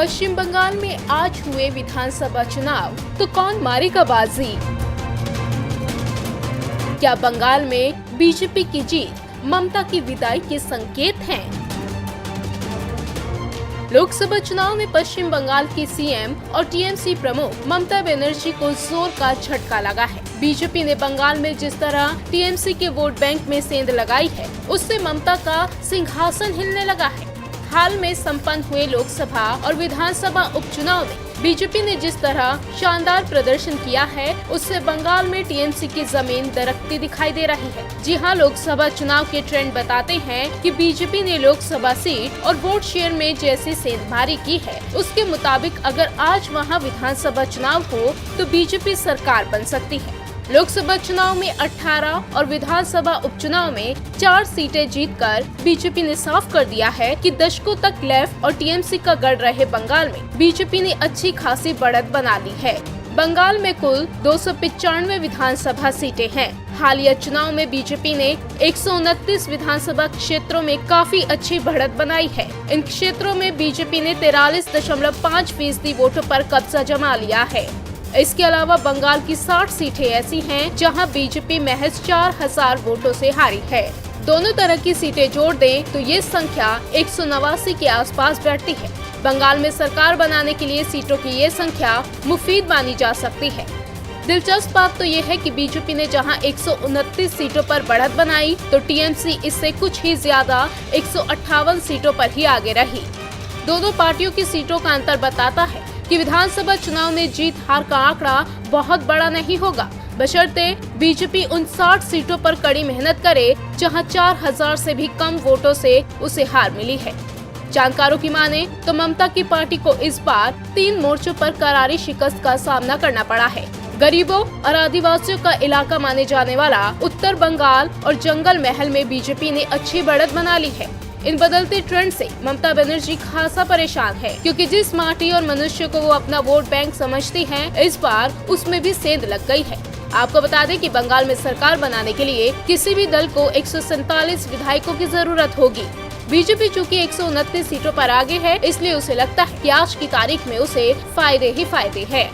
पश्चिम बंगाल में आज हुए विधानसभा चुनाव, तो कौन मारेगा बाजी? क्या बंगाल में बीजेपी की जीत ममता की विदाई के संकेत हैं? लोकसभा चुनाव में पश्चिम बंगाल की सीएम और टीएमसी प्रमुख ममता बनर्जी को जोर का झटका लगा है। बीजेपी ने बंगाल में जिस तरह टीएमसी के वोट बैंक में सेंध लगाई है, उससे ममता का सिंहासन हिलने लगा है। हाल में संपन्न हुए लोकसभा और विधानसभा उपचुनाव में बीजेपी ने जिस तरह शानदार प्रदर्शन किया है, उससे बंगाल में टीएमसी की जमीन दरकती दिखाई दे रही है। जी हां, लोकसभा चुनाव के ट्रेंड बताते हैं कि बीजेपी ने लोकसभा सीट और वोट शेयर में जैसी सेंधमारी की है, उसके मुताबिक अगर आज वहां विधानसभा चुनाव हो तो बीजेपी सरकार बन सकती है। लोकसभा चुनाव में 18 और विधानसभा उपचुनाव में 4 सीटें जीतकर बीजेपी ने साफ कर दिया है कि दशकों तक लेफ्ट और टीएमसी का गढ़ रहे बंगाल में बीजेपी ने अच्छी खासी बढ़त बना ली है। बंगाल में कुल 295 विधानसभा सीटें हैं। हालिया चुनाव में बीजेपी ने 129 विधानसभा क्षेत्रों में काफी अच्छी बढ़त बनाई है। इन क्षेत्रों में बीजेपी ने 43.5% वोटों पर कब्जा जमा लिया है। इसके अलावा बंगाल की 60 सीटें ऐसी हैं जहां बीजेपी महज 4000 वोटों से हारी है। दोनों तरह की सीटें जोड़ दें तो ये संख्या 189 के आसपास बैठती है। बंगाल में सरकार बनाने के लिए सीटों की ये संख्या मुफीद मानी जा सकती है। दिलचस्प बात तो ये है कि बीजेपी ने जहां 129 सीटों पर बढ़त बनाई, तो टीएमसी इससे कुछ ही ज्यादा 158 सीटों पर ही आगे रही। दोनों पार्टियों की सीटों का अंतर बताता है कि विधानसभा चुनाव में जीत हार का आंकड़ा बहुत बड़ा नहीं होगा, बशर्ते बीजेपी उन 60 सीटों पर कड़ी मेहनत करे जहां 4000 से भी कम वोटों से उसे हार मिली है। जानकारों की माने तो ममता की पार्टी को इस बार 3 मोर्चों पर करारी शिकस्त का सामना करना पड़ा है। गरीबों और आदिवासियों का इलाका माने जाने वाला उत्तर बंगाल और जंगल महल में बीजेपी ने अच्छी बढ़त बना ली है। इन बदलते ट्रेंड से ममता बनर्जी खासा परेशान है, क्योंकि जिस माटी और मनुष्य को वो अपना वोट बैंक समझती हैं, इस बार उसमें भी सेंध लग गई है। आपको बता दें कि बंगाल में सरकार बनाने के लिए किसी भी दल को 147 विधायकों की जरूरत होगी। बीजेपी चूँकि 129 सीटों पर आगे है, इसलिए उसे लगता है कि आज की तारीख में उसे फायदे ही फायदे हैं।